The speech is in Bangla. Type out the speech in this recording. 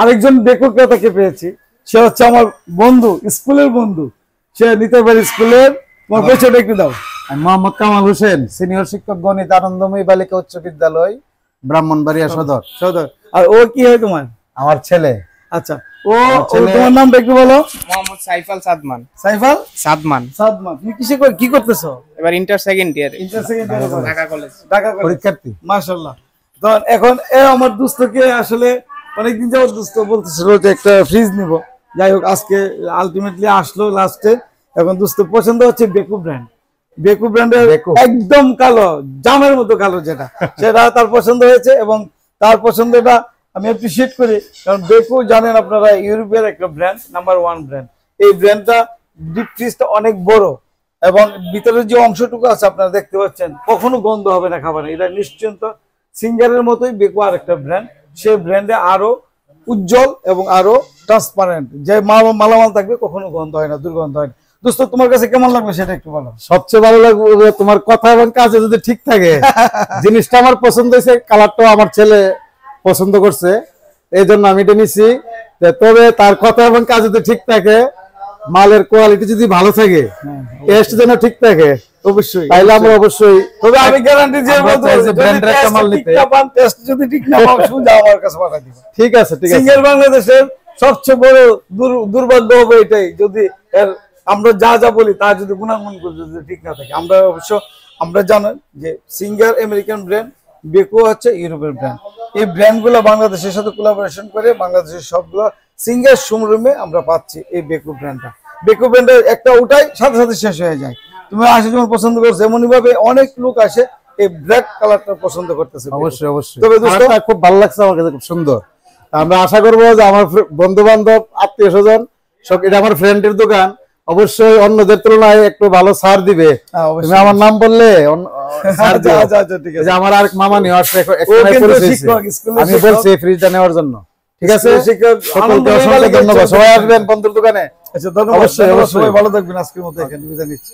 আরেকজন বেকু ক্রেতাকে পেয়েছি, সে হচ্ছে আমার বন্ধু, স্কুলের বন্ধু, সে নিতে পারে স্কুলের। তোমার পরিচয়টা একটু দাও। আমি মোহাম্মদ কামাল হোসেন, সিনিয়র শিক্ষক, গণিত, আনন্দময়ী বালিকা উচ্চ বিদ্যালয়, ব্রাহ্মণবাড়িয়া সদর। সদর। আর ও কি হয় তোমার? আমার ছেলে। আচ্ছা, তোমার নামটা একটু বলো। মোহাম্মদ সাইফাল সাদমান। সাইফাল সাদমান। সাদমান। তুমি কি করতেছো? এবার inter second year. Inter second year Dhaka college. Dhaka college পরীক্ষার্থী। মাশাআল্লাহ। তো এখন আমার দোস্তকে আসলে অনেকদিন যাবত দোস্ত বলতেছিল যে একটা ফ্রিজ নিব। যাই হোক, আজকে আলটিমেটলি আসলো লাস্টে। এখন দোস্ত পছন্দ হচ্ছে বেকু ব্র্যান্ড। বেকু ব্র্যান্ডের একদম কালো, জামের মতো কালো যেটা, সেটা তার পছন্দ হয়েছে এবং তার পছন্দটা আমি অ্যাপ্রিশিয়েট করি। কারণ বেকু জানেন আপনারা ইউরোপের একটা ব্র্যান্ড, নাম্বার 1 ব্র্যান্ড। এই ব্র্যান্ডটা ডিপ ফ্রিজটা অনেক বড় এবং ভিতরের যে অংশটুকু আছে আপনারা দেখতে পাচ্ছেন, কখনো গন্ধ হবে না খাবারে। এটা নিশ্চিন্ত সিঙ্গারের মতোই বেকু আর একটা ব্র্যান্ড। সেই ব্র্যান্ডে আরো উজ্জ্বল এবং আরো ট্রান্সপারেন্ট, যে মালামাল থাকবে কখনো গন্ধ হয় না, দুর্গন্ধ হয় না। দোস্ত, তোমার কাছে কেমন লাগবে সেটা একটু বলো। সবচেয়ে ভালো লাগবে তোমার কথা এবং কাজে যদি ঠিক থাকে। জিনিসটা আমার পছন্দ হয়েছে, কালারটাও আমার ছেলে পছন্দ করছে, এই জন্য আমি এটা নিছি। তবে তার কথা এবং কাজ যদি ঠিক থাকে, মালের কোয়ালিটি যদি ভালো থাকে, টেস্ট যেন ঠিক থাকে, অবশ্যই তাইলে আমরা অবশ্যই। তবে আমি গ্যারান্টি দিয়ে বলতে পারি, ব্র্যান্ডের একটা মাল নিতে, টেস্ট যদি ঠিক না পাও, সোজা আমার কাছে পাঠিয়ে দিবেন। ঠিক আছে, ঠিক আছে। সিঙ্গার বাংলাদেশের সবচেয়ে বড় দুর্ভাগ্য হবে এটাই, যদি আমরা যা বলি তা যদি গুণাগুণ যদি ঠিক না থাকে। আমরা জানেন যে সিঙ্গার আমেরিকান ব্র্যান্ড, বেকু হচ্ছে ইউরোপের ব্র্যান্ড। এই ব্র্যান্ডগুলো বাংলাদেশের সাথে কোলাবোরেশন করে বাংলাদেশের সবগুলো সিঙ্গার শোরুমে আমরা পাচ্ছি এই বেকু ব্র্যান্ডটা। বেকু ব্র্যান্ডের একটা উঠাই সাথে সাথে শেষ হয়ে যায়। তুমি আসে যেমন পছন্দ করছো, এমনই ভাবে অনেক লোক আসে এই ব্ল্যাক কালারটা পছন্দ করতেছে। অবশ্যই অবশ্যই। তবে খুব ভালো লাগছে আমার কাছে, খুব সুন্দর। আমরা আশা করবো যে আমার বন্ধু বান্ধব, আত্মীয় স্বজন সব, এটা আমার ফ্রেন্ডের দোকান, অবশ্যই অন্যদের তুলনায় একটু ভালো ছাড় দিবে। তুমি আমার নাম বললে আমার আর মামা নিয়ে আসছে, আমি বলছি ফ্রিজটা নেওয়ার জন্য। ঠিক আছে, ধন্যবাদ। সবাই আসবেন বন্ধুর দোকানে। আচ্ছা, ধন্যবাদ। অবশ্যই ভালো থাকবেন। আজকের মতো এখানে বিদায় নিচ্ছি।